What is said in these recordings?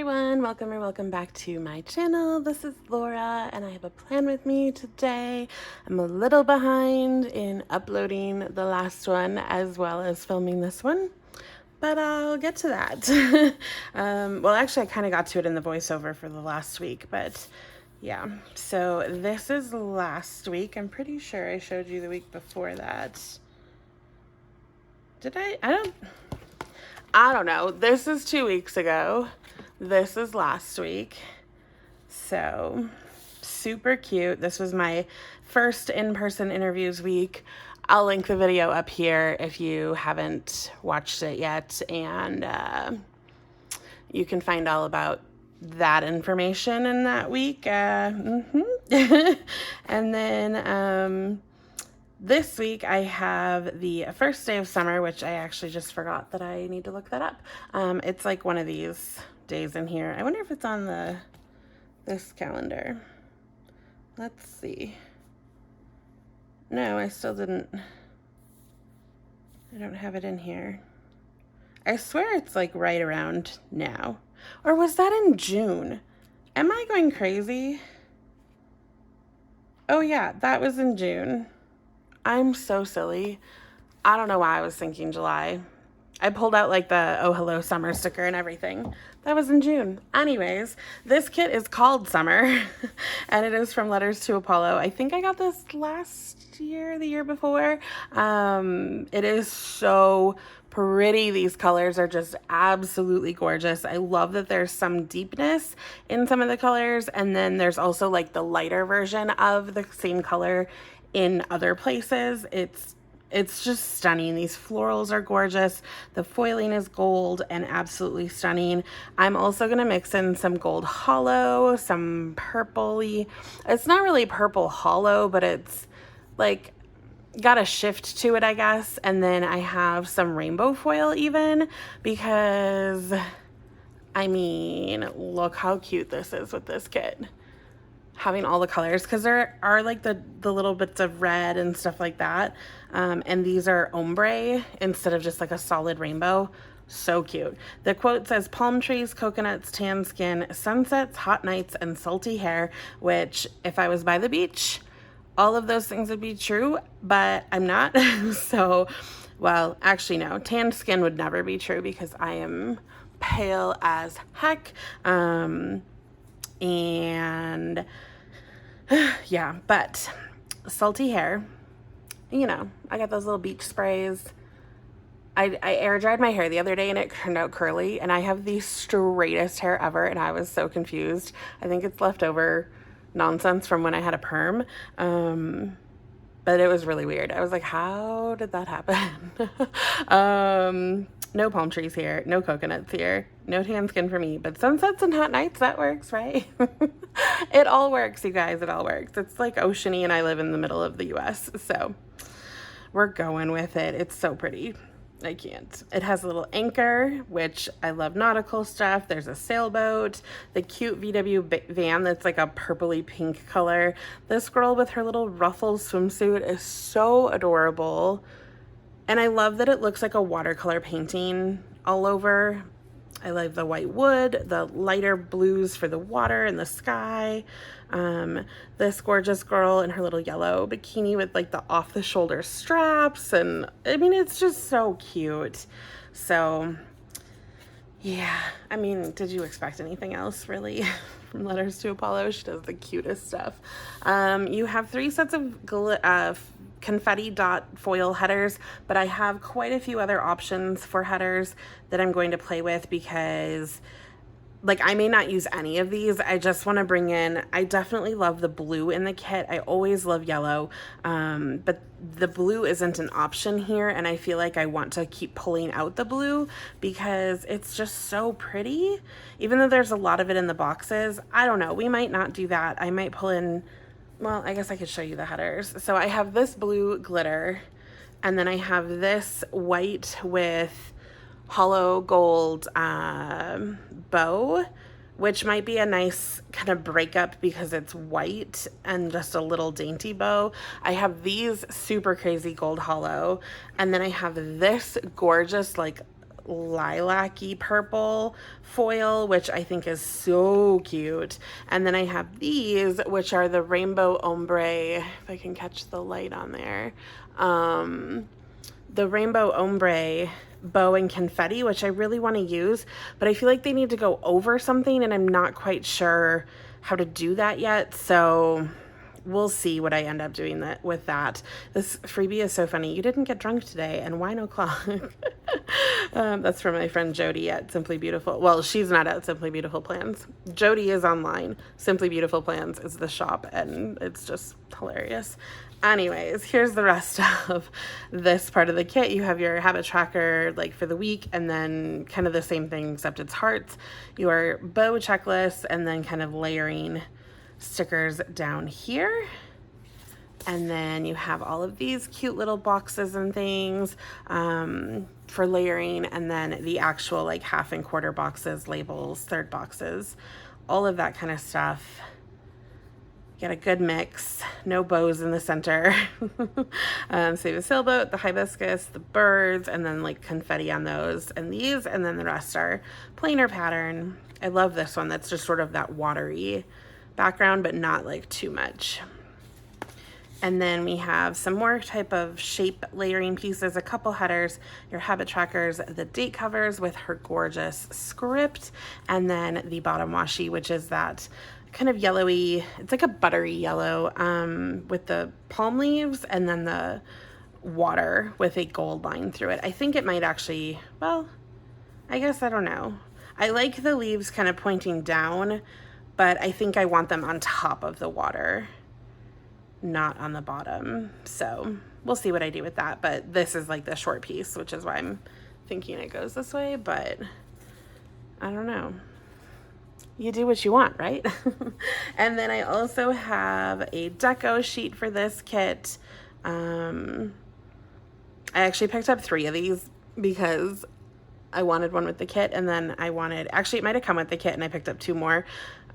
everyone, welcome or welcome back to my channel. This is Laura and I have a plan with me today. I'm a little behind in uploading the last one as well as filming this one, but I'll get to that. Well, actually I kind of got to it in the voiceover for the last week, but yeah. So this is last week. I'm pretty sure I showed you the week before that. Did I? I don't know. This is 2 weeks ago. This is last week. So super cute. This was my first in-person interviews week. I'll link the video up here if you haven't watched it yet. And you can find all about that information in that week. And then this week I have the first day of summer, which I actually just forgot that I need to look that up. It's like one of these days in here. I wonder if it's on this calendar. Let's see. No, I don't have it in here. I swear it's like right around now. Or was that in June? Am I going crazy? Oh yeah, that was in June. I'm so silly. I don't know why I was thinking July. I pulled out like the oh hello summer sticker and everything. That was in June. Anyways, this kit is called Summer and it is from Letters to Apollo. I think I got this last year, the year before. It is so pretty. These colors are just absolutely gorgeous. I love that there's some deepness in some of the colors, and then there's also like the lighter version of the same color in other places. It's just stunning. These florals are gorgeous. The foiling is gold and absolutely stunning. I'm also going to mix in some gold hollow, some purpley. It's not really purple hollow, but it's like got a shift to it, I guess. And then I have some rainbow foil even, because I mean, look how cute this is with this kit. Having all the colors, because there are like the little bits of red and stuff like that, and these are ombre instead of just like a solid rainbow. So cute. The quote says palm trees, coconuts, tan skin, sunsets, hot nights, and salty hair, which if I was by the beach, all of those things would be true, but I'm not. So, well, actually no, tan skin would never be true because I am pale as heck. And yeah, but salty hair, you know, I got those little beach sprays. I air dried my hair the other day and it turned out curly, and I have the straightest hair ever, and I was so confused. I think it's leftover nonsense from when I had a perm. But it was really weird. I was like, how did that happen? No palm trees here, no coconuts here, no tan skin for me, but sunsets and hot nights, that works, right? It all works, you guys, it all works. It's like oceany and I live in the middle of the US, so we're going with it. It's so pretty. I can't. It has a little anchor, which I love nautical stuff. There's a sailboat, the cute VW van that's like a purpley pink color. This girl with her little ruffled swimsuit is so adorable. And I love that it looks like a watercolor painting all over. I like the white wood, the lighter blues for the water and the sky. This gorgeous girl in her little yellow bikini with like the off the shoulder straps. And I mean, it's just so cute. So yeah, I mean, did you expect anything else really from Letters to Apollo? She does the cutest stuff. You have 3 sets of confetti dot foil headers, but I have quite a few other options for headers that I'm going to play with because like I may not use any of these. I just want to bring in, I definitely love the blue in the kit. I always love yellow, but the blue isn't an option here, and I feel like I want to keep pulling out the blue because it's just so pretty. Even though there's a lot of it in the boxes, I don't know, we might not do that. I might pull in, well, I guess I could show you the headers. So I have this blue glitter, and then I have this white with hollow gold bow, which might be a nice kind of breakup because it's white and just a little dainty bow. I have these super crazy gold hollow, and then I have this gorgeous like lilac-y purple foil, which I think is so cute. And then I have these, which are the rainbow ombre, if I can catch the light on there. The rainbow ombre bow and confetti, which I really want to use, but I feel like they need to go over something and I'm not quite sure how to do that yet. So we'll see what I end up doing with that. This freebie is so funny. You didn't get drunk today and wine o'clock. That's from my friend Jody at Simply Beautiful. Well, she's not at Simply Beautiful Plans. Jody is online. Simply Beautiful Plans is the shop, and it's just hilarious. Anyways, here's the rest of this part of the kit. You have your habit tracker like for the week, and then kind of the same thing except it's hearts, your bow checklist, and then kind of layering stickers down here. And then you have all of these cute little boxes and things for layering, and then the actual like half and quarter boxes, labels, third boxes, all of that kind of stuff. Get a good mix, no bows in the center. Save a sailboat, the hibiscus, the birds, and then like confetti on those and these, and then the rest are plainer pattern. I love this one. That's just sort of that watery background, but not like too much. And then we have some more type of shape layering pieces, a couple headers, your habit trackers, the date covers with her gorgeous script, and then the bottom washi, which is that kind of yellowy, it's like a buttery yellow with the palm leaves and then the water with a gold line through it. I think it might actually, well, I guess I don't know. I like the leaves kind of pointing down, but I think I want them on top of the water, not on the bottom. So we'll see what I do with that. But this is like the short piece, which is why I'm thinking it goes this way, but I don't know. You do what you want, right? And then I also have a deco sheet for this kit. I actually picked up 3 of these because I wanted one with the kit, and then I wanted, actually it might have come with the kit and I picked up 2 more.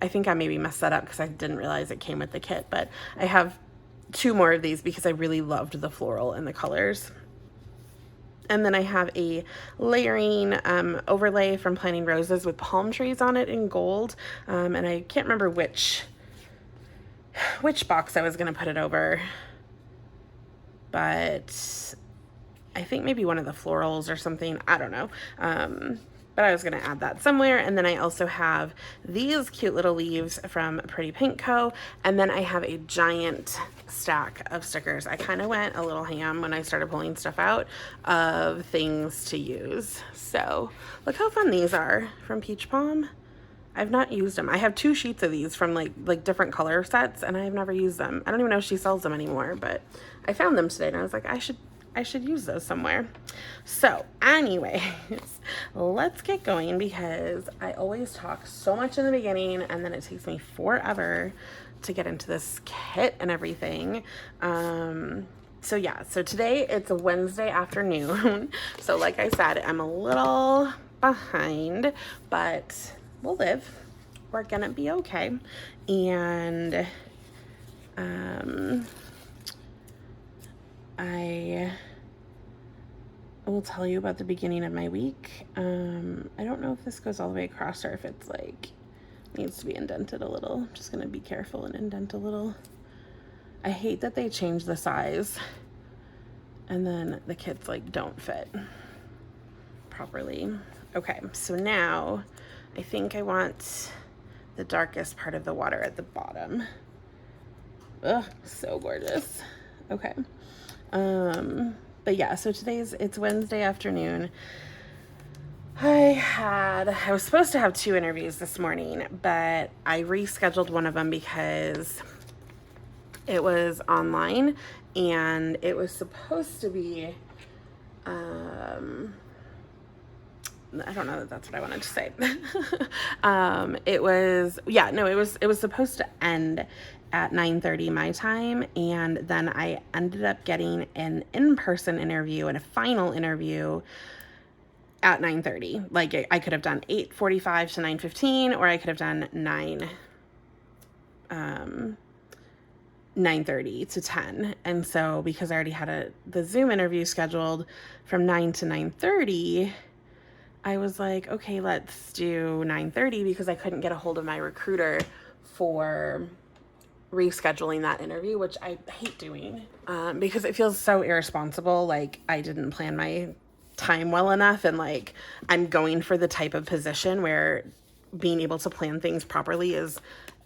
I think I maybe messed that up because I didn't realize it came with the kit, but I have 2 more of these because I really loved the floral and the colors. And then I have a layering overlay from Planting Roses with palm trees on it in gold. And I can't remember which box I was going to put it over, but I think maybe one of the florals or something. I don't know. But I was going to add that somewhere. And then I also have these cute little leaves from Pretty Pink Co. And then I have a giant stack of stickers. I kind of went a little ham when I started pulling stuff out of things to use. So look how fun these are from Peach Palm. I've not used them. I have 2 sheets of these from like different color sets, and I've never used them. I don't even know if she sells them anymore, but I found them today and I was like, I should use those somewhere. So anyways, let's get going because I always talk so much in the beginning and then it takes me forever to get into this kit and everything. So yeah, so today it's a Wednesday afternoon. So like I said, I'm a little behind, but we'll live. We're gonna be okay. And I will tell you about the beginning of my week. I don't know if this goes all the way across or if it's like needs to be indented a little. I'm just gonna be careful and indent a little. I hate that they change the size and then the kits like don't fit properly. Okay, so now I think I want the darkest part of the water at the bottom. Ugh, so gorgeous. Okay. But yeah, so it's Wednesday afternoon. I was supposed to have 2 interviews this morning, but I rescheduled one of them because it was online and it was supposed to be, I don't know that that's what I wanted to say. It was supposed to end at 9:30 my time, and then I ended up getting an in-person interview and a final interview at 9:30. Like I could have done 8:45 to 9:15, or I could have done 9:30 to 10. And so because I already had the Zoom interview scheduled from 9 to 9:30, I was like, okay, let's do 9:30 because I couldn't get a hold of my recruiter for rescheduling that interview, which I hate doing because it feels so irresponsible. Like I didn't plan my time well enough, and like I'm going for the type of position where being able to plan things properly is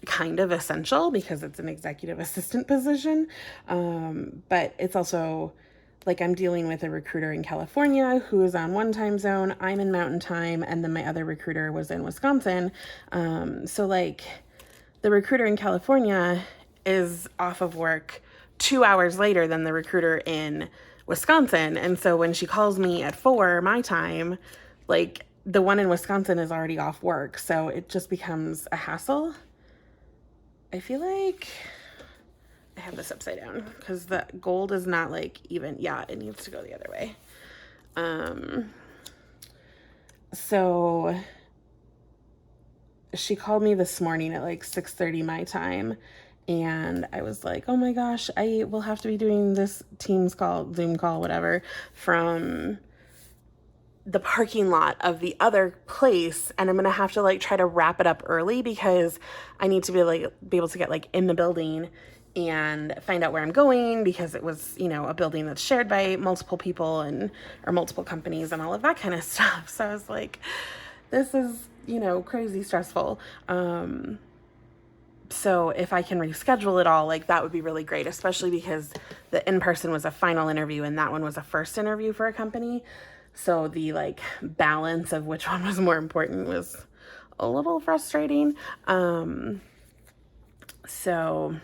kind of essential because it's an executive assistant position. But it's also like I'm dealing with a recruiter in California who is on one time zone. I'm in Mountain Time, and then my other recruiter was in Wisconsin. So like the recruiter in California is off of work 2 hours later than the recruiter in Wisconsin. And so when she calls me at 4 my time, like the one in Wisconsin is already off work. So it just becomes a hassle. I feel like I have this upside down because the gold is not like even. Yeah, it needs to go the other way. So she called me this morning at like 6:30 my time, and I was like, oh my gosh, I will have to be doing this Teams call, Zoom call, whatever, from the parking lot of the other place, and I'm gonna have to like try to wrap it up early because I need to be able to get like in the building and find out where I'm going, because it was, you know, a building that's shared by multiple people and or multiple companies and all of that kind of stuff. So I was like, this is, you know, crazy stressful. So if I can reschedule it all, like that would be really great, especially because the in-person was a final interview and that one was a first interview for a company. So the like balance of which one was more important was a little frustrating. So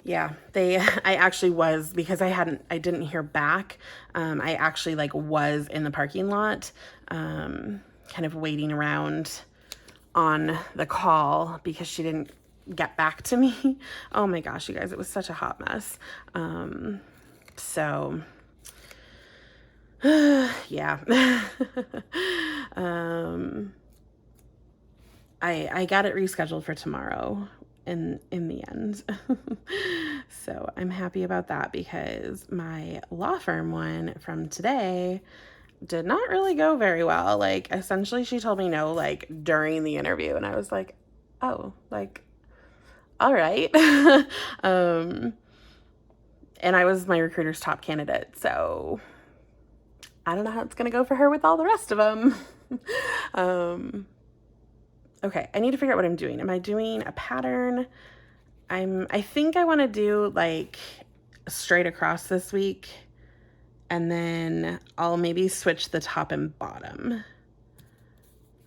yeah, I actually was, because I didn't hear back. I actually like was in the parking lot, kind of waiting around on the call because she didn't get back to me. Oh my gosh, you guys, it was such a hot mess. So yeah. I got it rescheduled for tomorrow in the end. So I'm happy about that because my law firm one from today did not really go very well. Like essentially she told me no, like during the interview, and I was like, oh, like, all right. And I was my recruiter's top candidate, so I don't know how it's gonna go for her with all the rest of them. Okay, I need to figure out what I'm doing. Am I doing a pattern? I think I want to do like straight across this week, and then I'll maybe switch the top and bottom.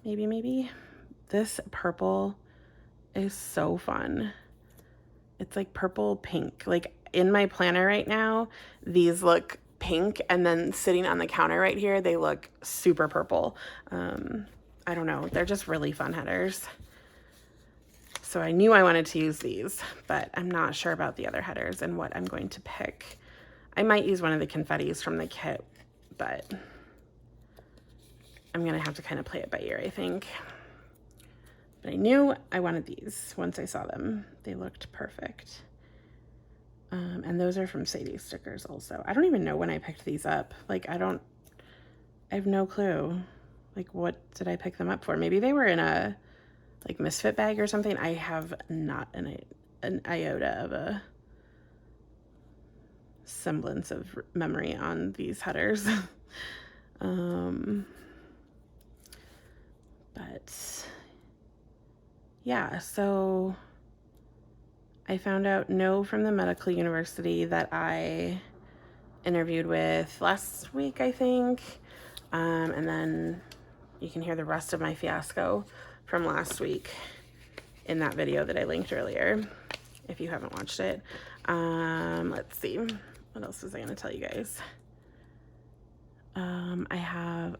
Maybe. This purple is so fun. It's like purple pink. Like in my planner right now, these look pink, and then sitting on the counter right here, they look super purple. I don't know. They're just really fun headers. So I knew I wanted to use these, but I'm not sure about the other headers and what I'm going to pick. I might use one of the confettis from the kit, but I'm going to have to kind of play it by ear, I think. But I knew I wanted these once I saw them. They looked perfect. And those are from Sadie's stickers also. I don't even know when I picked these up. Like, I have no clue. Like, what did I pick them up for? Maybe they were in a like Misfit bag or something. I have not an iota of a semblance of memory on these headers. But yeah, so I found out no from the medical university that I interviewed with last week, I think. And then you can hear the rest of my fiasco from last week in that video that I linked earlier, if you haven't watched it. Let's see. What else was I going to tell you guys?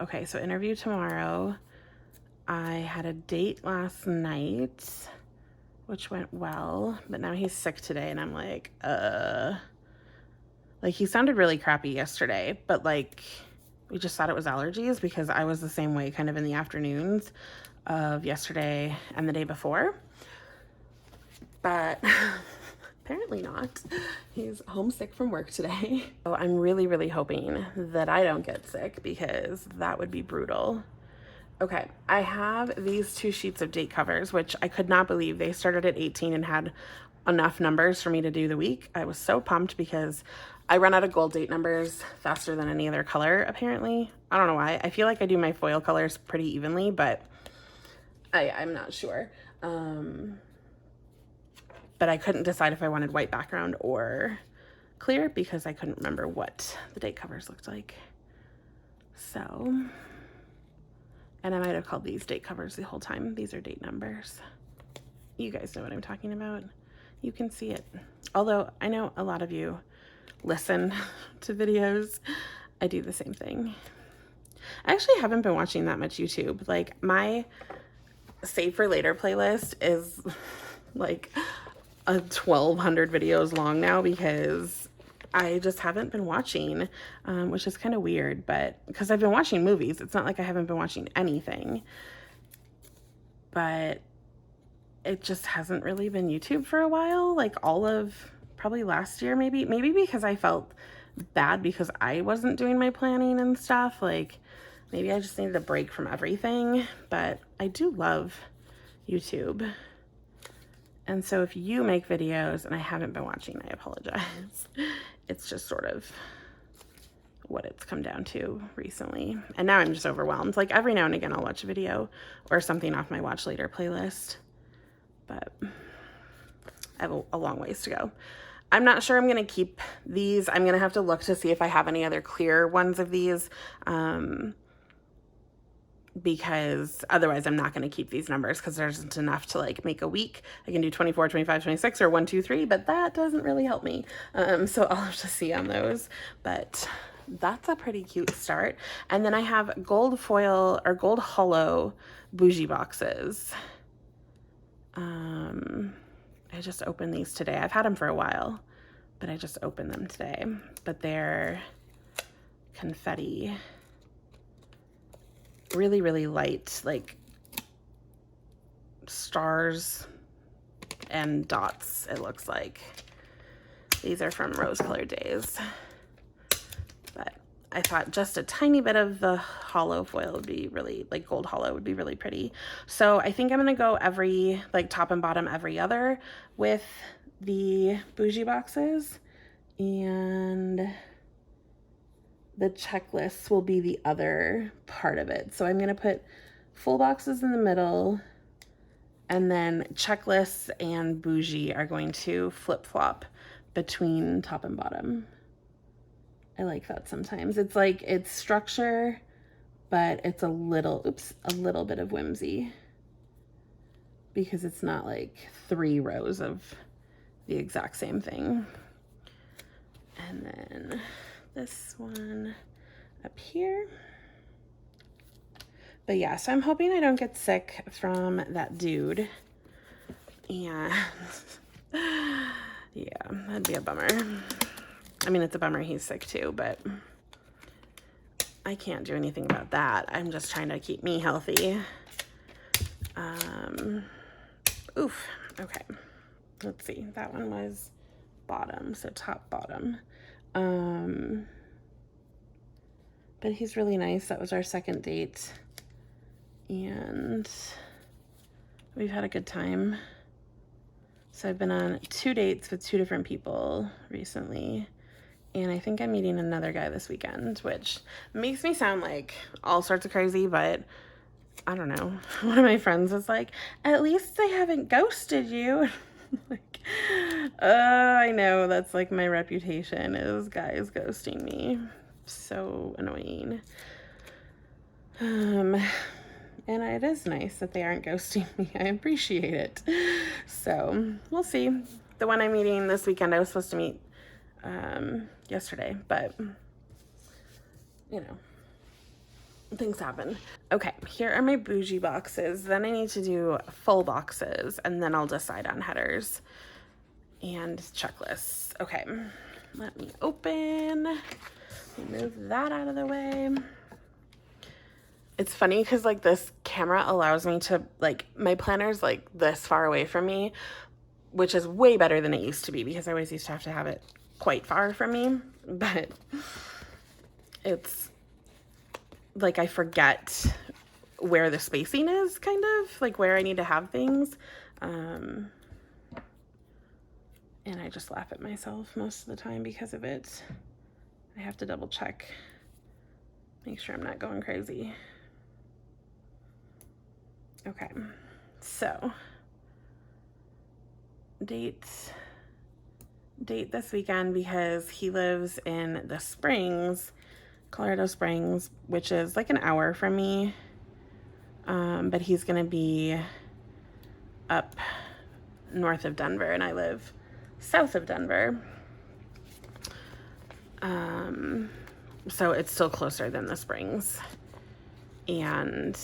Okay, so interview tomorrow. I had a date last night, which went well, but now he's sick today, and I'm like, he sounded really crappy yesterday, but like, we just thought it was allergies because I was the same way kind of in the afternoons of yesterday and the day before. But apparently not. He's homesick from work today. So I'm really, really hoping that I don't get sick because that would be brutal. Okay, I have these 2 sheets of date covers, which I could not believe they started at 18 and had enough numbers for me to do the week. I was so pumped because I run out of gold date numbers faster than any other color, apparently. I don't know why. I feel like I do my foil colors pretty evenly, but I'm not sure. But I couldn't decide if I wanted white background or clear because I couldn't remember what the date covers looked like. So, and I might have called these date covers the whole time. These are date numbers. You guys know what I'm talking about. You can see it. Although I know a lot of you listen to videos. I do the same thing. I actually haven't been watching that much YouTube. Like my Save for Later playlist is like 1,200 videos long now because I just haven't been watching, which is kind of weird, but because I've been watching movies, it's not like I haven't been watching anything, but it just hasn't really been YouTube for a while, like all of probably last year, maybe because I felt bad because I wasn't doing my planning and stuff. Like maybe I just needed a break from everything, but I do love YouTube. And so if you make videos and I haven't been watching, I apologize. It's just sort of what it's come down to recently. And now I'm just overwhelmed. Like every now and again, I'll watch a video or something off my watch later playlist, but I have a long ways to go. I'm not sure I'm going to keep these. I'm going to have to look to see if I have any other clear ones of these, because otherwise I'm not going to keep these numbers because there isn't enough to like make a week. I can do 24, 25, 26 or 1, 2, 3, but that doesn't really help me. So I'll have to see on those, but that's a pretty cute start. And then I have gold foil or gold hollow bougie boxes. I just opened these today. I've had them for a while, but I just opened them today. But they're confetti. Really, really light, like stars and dots, it looks like. These are from Rose Colored Days. But I thought just a tiny bit of the hollow foil would be really, like gold hollow would be really pretty. So I think I'm gonna go every, like top and bottom every other with the bougie boxes, and the checklists will be the other part of it. So I'm gonna put full boxes in the middle, and then checklists and bougie are going to flip-flop between top and bottom. I like that sometimes. It's like, it's structure, but it's a little bit of whimsy because it's not like 3 rows of the exact same thing. And then this one up here. But yeah, so I'm hoping I don't get sick from that dude. And yeah, that'd be a bummer. I mean, it's a bummer he's sick too, but I can't do anything about that. I'm just trying to keep me healthy. Oof, okay. Let's see, that one was bottom, so top, bottom. But he's really nice. That was our second date, and we've had a good time. So I've been on 2 dates with 2 different people recently, and I think I'm meeting another guy this weekend, which makes me sound like all sorts of crazy, but I don't know. One of my friends was like, at least they haven't ghosted you. Like, I know, that's like my reputation is guys ghosting me. So annoying. And it is nice that they aren't ghosting me. I appreciate it. So we'll see. The one I'm meeting this weekend, I was supposed to meet yesterday, but you know, things happen. Okay, here are my bougie boxes. Then I need to do full boxes, and then I'll decide on headers and checklists. Okay, let me open. Move that out of the way. It's funny because like this camera allows me to, like, my planner's like this far away from me, which is way better than it used to be because I always used to have it quite far from me. But it's like I forget where the spacing is, kind of like where I need to have things. And I just laugh at myself most of the time because of it. I have to double check, make sure I'm not going crazy. Okay, so date this weekend because he lives in the Springs, Colorado Springs, which is like an hour from me. But he's gonna be up north of Denver and I live south of Denver. So it's still closer than the Springs, and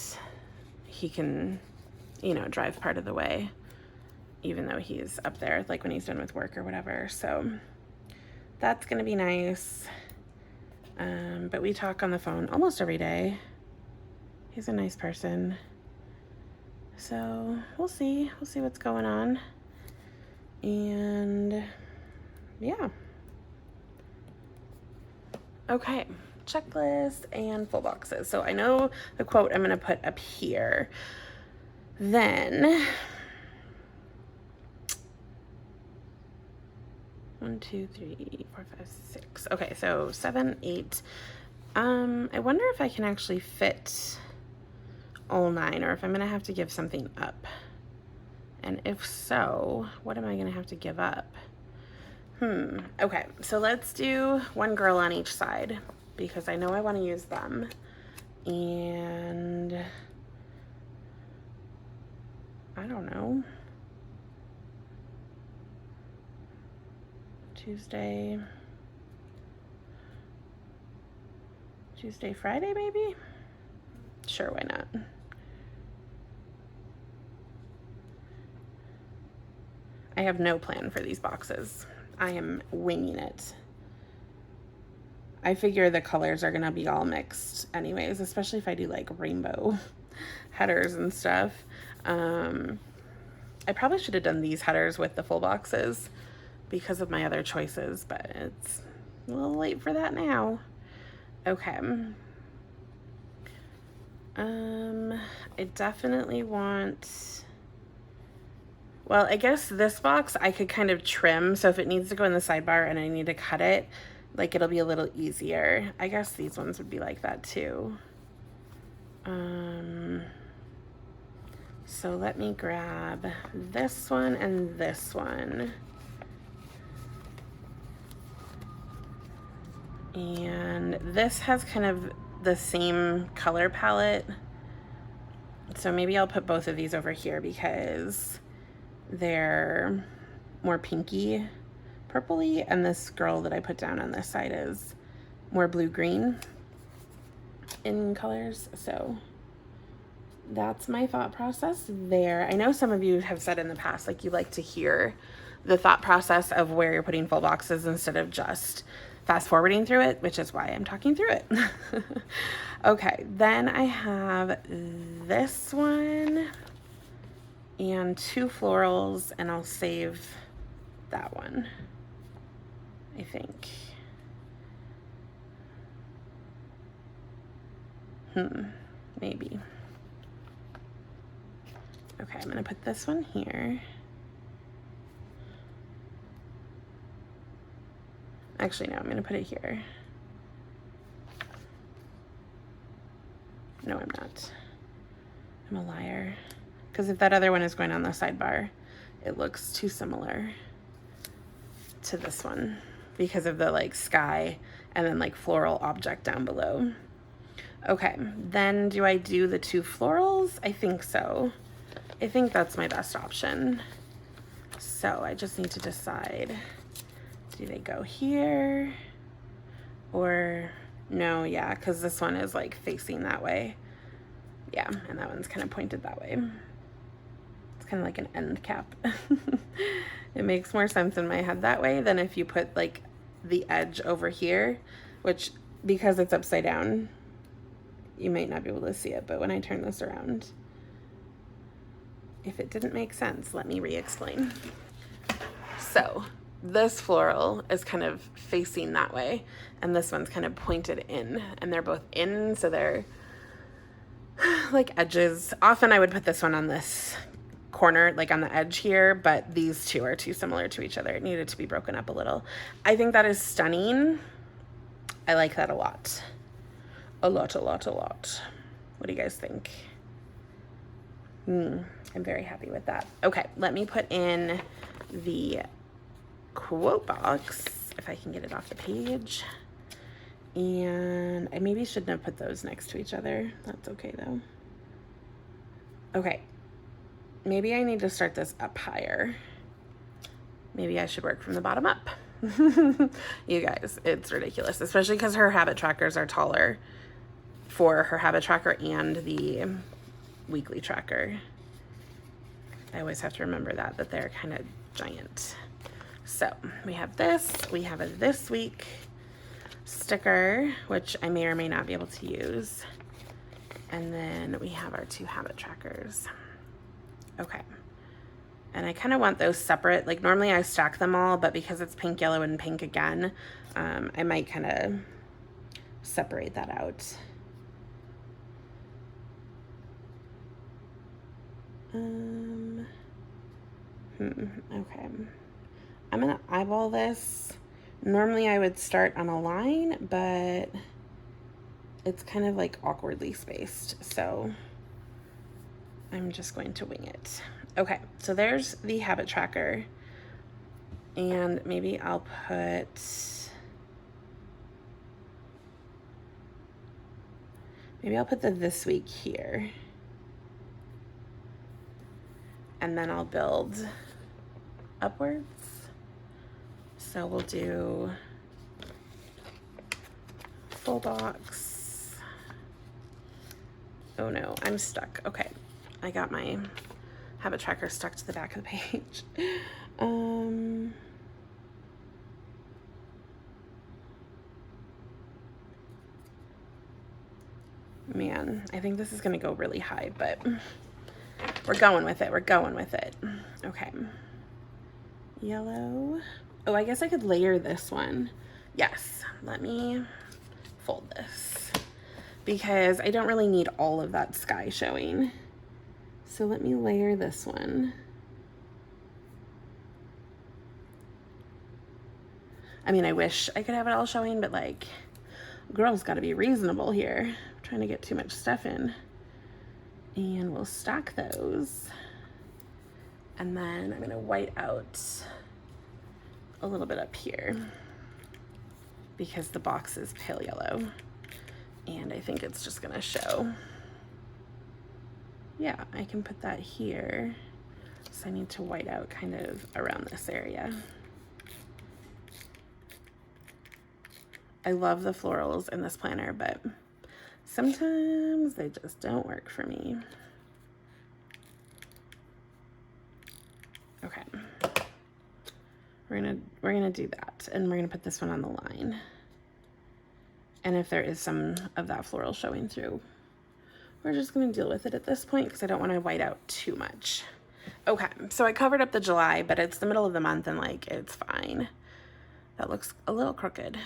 he can, you know, drive part of the way, even though he's up there, like when he's done with work or whatever. So that's gonna be nice. But we talk on the phone almost every day. He's a nice person. So we'll see what's going on. And yeah. Okay, checklist and full boxes. So I know the quote I'm gonna put up here. Then 1, 2, 3, 4, 5, 6. Okay, so 7, 8. I wonder if I can actually fit all 9 or if I'm gonna have to give something up. And if so, what am I gonna have to give up? Okay, so let's do one girl on each side because I know I want to use them. And I don't know. Tuesday, Friday, maybe? Sure, why not? I have no plan for these boxes. I am winging it. I figure the colors are gonna be all mixed anyways, especially if I do like rainbow headers and stuff. I probably should have done these headers with the full boxes because of my other choices, but it's a little late for that now. Okay. I definitely want, well, I guess this box I could kind of trim, so if it needs to go in the sidebar and I need to cut it, like it'll be a little easier. I guess these ones would be like that too. So let me grab this one and this one. And this has kind of the same color palette. So maybe I'll put both of these over here because they're more pinky purpley, and this girl that I put down on this side is more blue-green in colors. So that's my thought process there. I know some of you have said in the past, like you like to hear the thought process of where you're putting full boxes instead of just fast forwarding through it, which is why I'm talking through it. Okay, then I have this one and 2 florals, and I'll save that one, I think. Maybe. Okay, I'm gonna put this one here. Actually, no, I'm gonna put it here. No, I'm not. I'm a liar. Because if that other one is going on the sidebar, it looks too similar to this one because of the like sky and then like floral object down below. Okay, then do I do the 2 florals? I think so. I think that's my best option. So I just need to decide, do they go here or no? Yeah, because this one is like facing that way. Yeah, and that one's kind of pointed that way. It's kind of like an end cap. It makes more sense in my head that way than if you put like the edge over here, which because it's upside down, you might not be able to see it, but when I turn this around, if it didn't make sense, let me re-explain. So this floral is kind of facing that way, and this one's kind of pointed in, and they're both in, so they're like edges. Often I would put this one on this corner, like on the edge here, but these two are too similar to each other. It needed to be broken up a little. I think that is stunning. I like that a lot. A lot. What do you guys think? I'm very happy with that. Okay, let me put in the quote box, if I can get it off the page. And I maybe shouldn't have put those next to each other. That's okay though. Okay, maybe I need to start this up higher. Maybe I should work from the bottom up. You guys, it's ridiculous, especially because her habit trackers are taller for her habit tracker and the weekly tracker. I always have to remember that they're kind of giant. So we have this, we have a this week sticker, which I may or may not be able to use. And then we have our 2 habit trackers. Okay. And I kind of want those separate. Like normally I stack them all, but because it's pink, yellow, and pink again, I might kind of separate that out. Okay. I'm gonna eyeball this. Normally I would start on a line, but it's kind of like awkwardly spaced, so I'm just going to wing it. Okay, so there's the habit tracker, and maybe I'll put the this week here, and then I'll build upwards. So we'll do full box. Oh no, I'm stuck. Okay, I got my habit tracker stuck to the back of the page. Man, I think this is gonna go really high, but we're going with it. Okay. Yellow. Oh, I guess I could layer this one. Yes, let me fold this because I don't really need all of that sky showing. So let me layer this one. I mean, I wish I could have it all showing, but like, girl's gotta be reasonable here. I'm trying to get too much stuff in. And we'll stack those. And then I'm gonna white out a little bit up here because the box is pale yellow and I think it's just gonna show. Yeah, I can put that here. So I need to white out kind of around this area. I love the florals in this planner, but sometimes they just don't work for me. Okay. We're gonna do that, and we're gonna put this one on the line. And if there is some of that floral showing through, we're just gonna deal with it at this point because I don't want to white out too much. Okay, so I covered up the July, but it's the middle of the month and like it's fine. That looks a little crooked,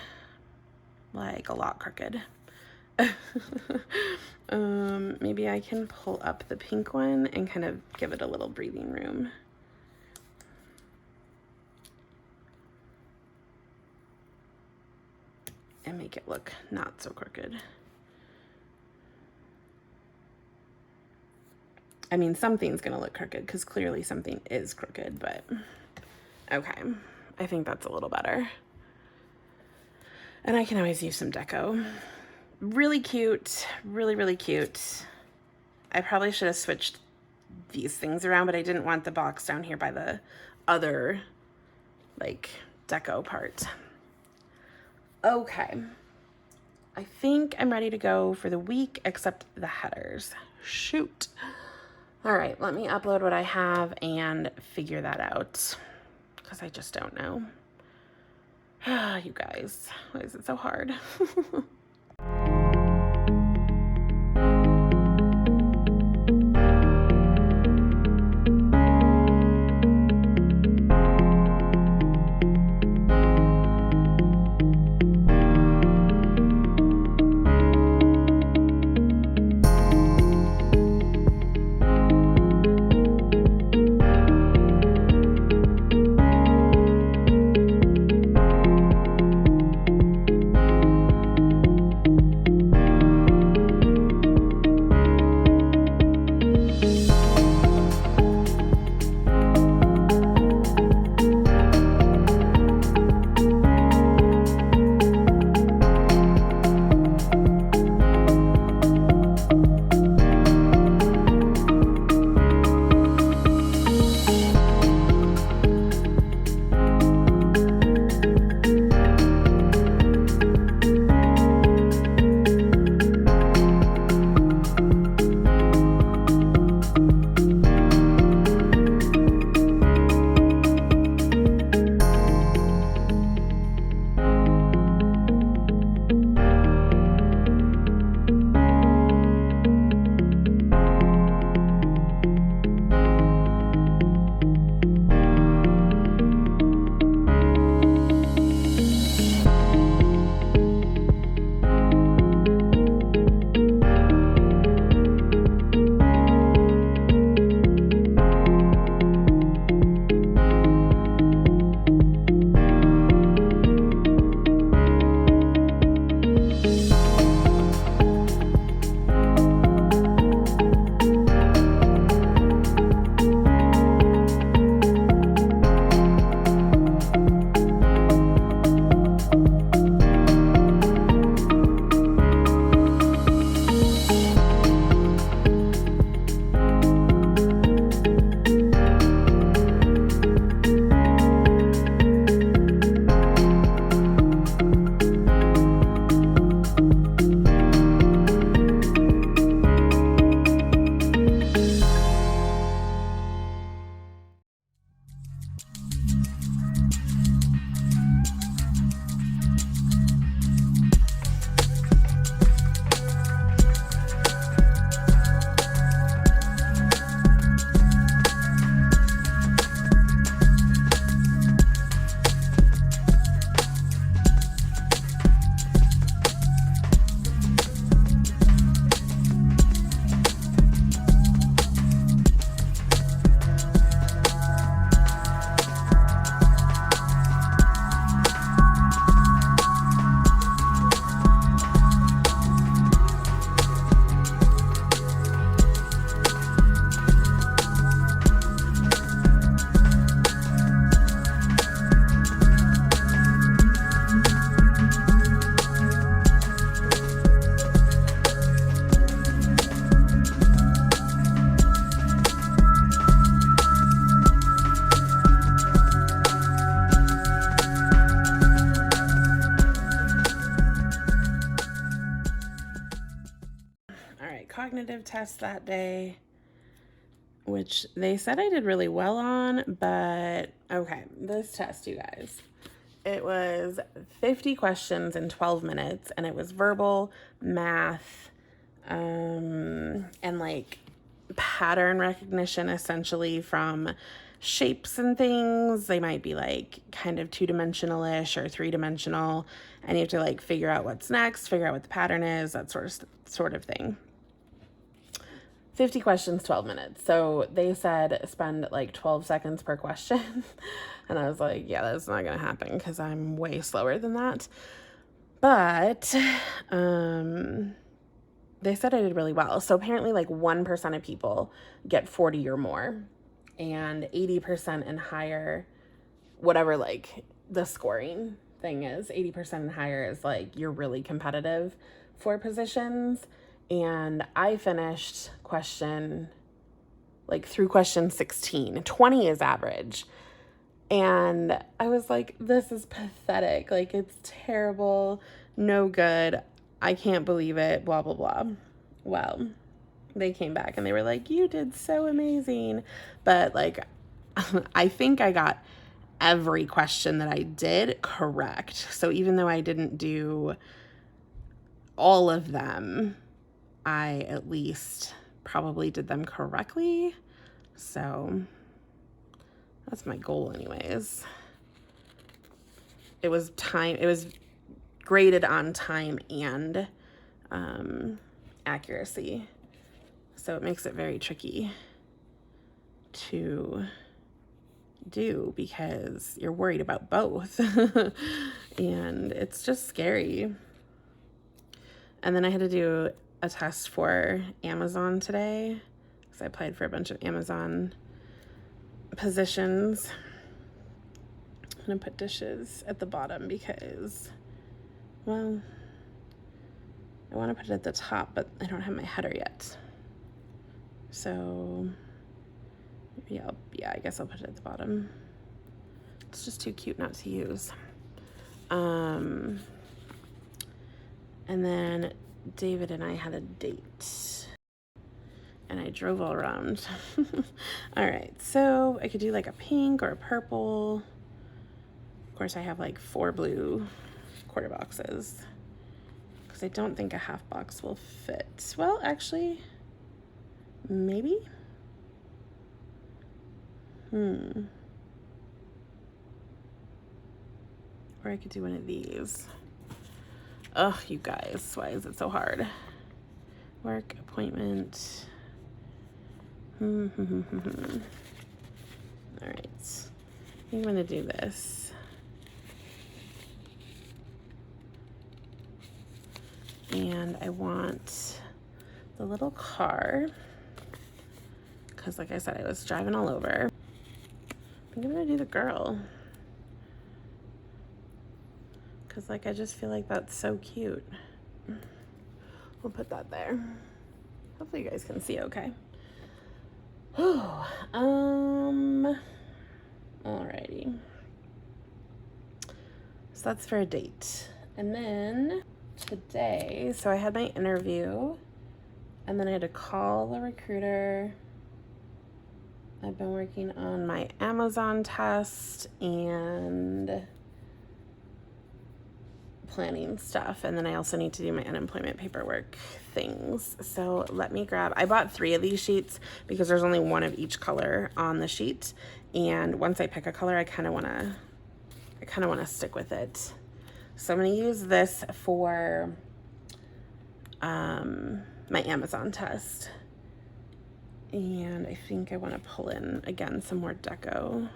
like a lot crooked. Maybe I can pull up the pink one and kind of give it a little breathing room. And make it look not so crooked. I mean, something's gonna look crooked because clearly something is crooked, but okay. I think that's a little better. And I can always use some deco. Really cute, really, really cute. I probably should have switched these things around, but I didn't want the box down here by the other, like, deco part. Okay. I think I'm ready to go for the week, except the headers. Shoot. All right, let me upload what I have and figure that out, because I just don't know. You guys, why is it so hard? right, cognitive test that day, which they said I did really well on, but okay, this test, you guys. It was 50 questions in 12 minutes, and it was verbal, math, and like pattern recognition, essentially, from shapes and things. They might be like kind of 2-dimensional-ish or 3-dimensional, and you have to like figure out what's next, figure out what the pattern is, that sort of thing. 50 questions, 12 minutes. So they said spend like 12 seconds per question. And I was like, yeah, that's not going to happen because I'm way slower than that. But they said I did really well. So apparently like 1% of people get 40 or more, and 80% and higher, whatever like the scoring thing is, 80% and higher is like you're really competitive for positions. And I finished through question 16. 20 is average. And I was like, this is pathetic. Like, it's terrible, no good. I can't believe it, blah, blah, blah. Well, they came back and they were like, you did so amazing. But like, I think I got every question that I did correct. So even though I didn't do all of them, I at least probably did them correctly. So that's my goal anyways. It was graded on time and accuracy. So it makes it very tricky to do because you're worried about both. And it's just scary. And then I had to do a test for Amazon today because I applied for a bunch of Amazon positions. I'm gonna put dishes at the bottom because, well, I want to put it at the top, but I don't have my header yet. So maybe I guess I'll put it at the bottom. It's just too cute not to use. And then David and I had a date. And I drove all around. All right, so I could do like a pink or a purple. Of course, I have like 4 blue quarter boxes because I don't think a half box will fit. Well, actually, maybe. Or I could do one of these. Ugh, you guys, why is it so hard? Work, appointment. All right, I think I'm gonna do this. And I want the little car, because like I said, I was driving all over. I think I'm gonna do the girl, because like I just feel like that's so cute. We'll put that there. Hopefully you guys can see okay. Alrighty. So that's for a date. And then today, so I had my interview and then I had to call the recruiter. I've been working on my Amazon test and planning stuff, and then I also need to do my unemployment paperwork things. So let me grab, I bought 3 of these sheets because there's only 1 of each color on the sheet, and once I pick a color I kind of want to stick with it. So I'm going to use this for my Amazon test, and I think I want to pull in again some more deco.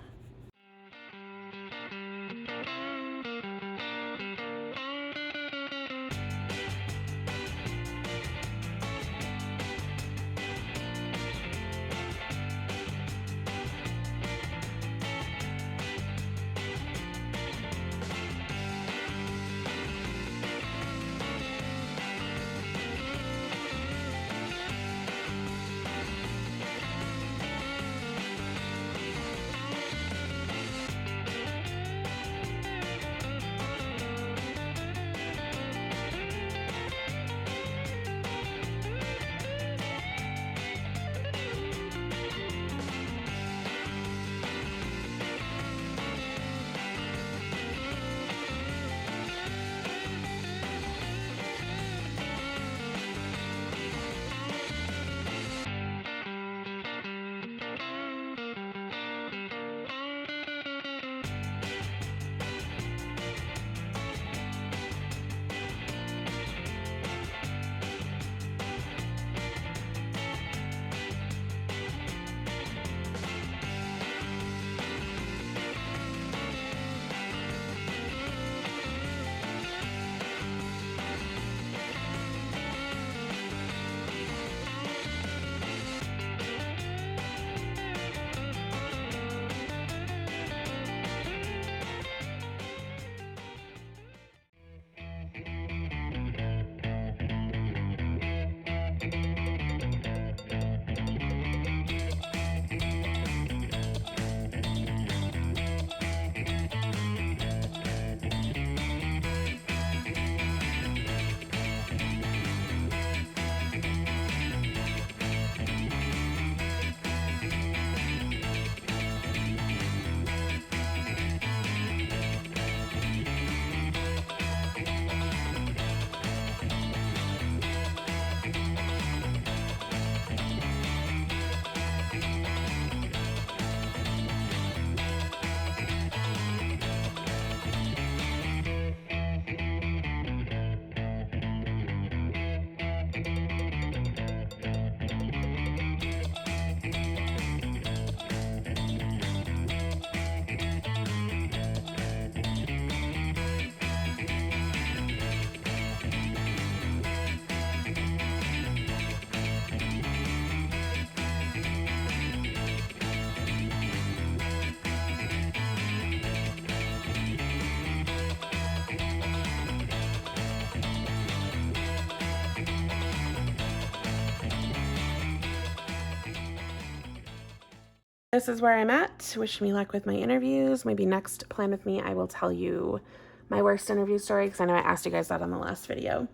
this is where I'm at. Wish me luck with my interviews. Maybe next Plan With Me, I will tell you my worst interview story, because I know I asked you guys that on the last video.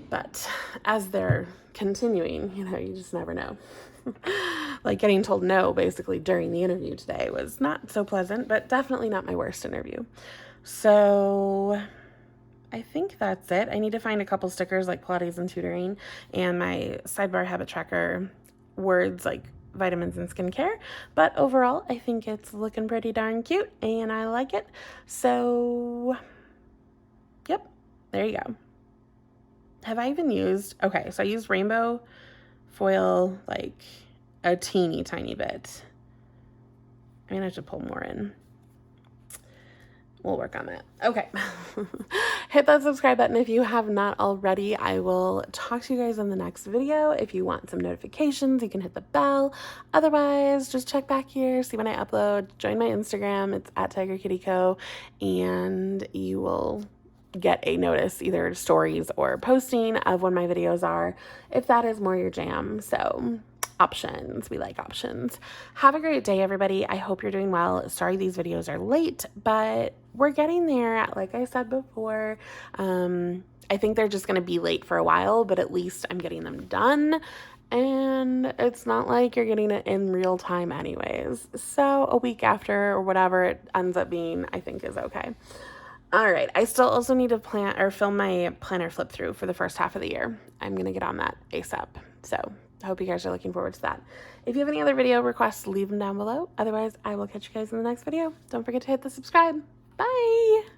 But as they're continuing, you know, you just never know. Like getting told no basically during the interview today was not so pleasant, but definitely not my worst interview. So I think that's it. I need to find a couple stickers like Pilates and tutoring, and my sidebar habit tracker words like vitamins and skincare. But overall, I think it's looking pretty darn cute and I like it. So, yep, there you go. Have I even used, okay, so I used rainbow foil like a teeny tiny bit. I'm gonna have to pull more in. We'll work on that. Okay. Hit that subscribe button if you have not already. I will talk to you guys in the next video. If you want some notifications, you can hit the bell. Otherwise, just check back here, see when I upload, join my Instagram. It's @TigerKittyCo, and you will get a notice, either stories or posting, of when my videos are, if that is more your jam. So options, we like options. Have a great day, everybody. I hope you're doing well. Sorry these videos are late, but we're getting there. Like I said before, I think they're just going to be late for a while, but at least I'm getting them done. And it's not like you're getting it in real time anyways. So a week after or whatever it ends up being, I think is okay. All right, I still also need to plan or film my planner flip through for the first half of the year. I'm going to get on that ASAP. So I hope you guys are looking forward to that. If you have any other video requests, leave them down below. Otherwise, I will catch you guys in the next video. Don't forget to hit the subscribe. Bye.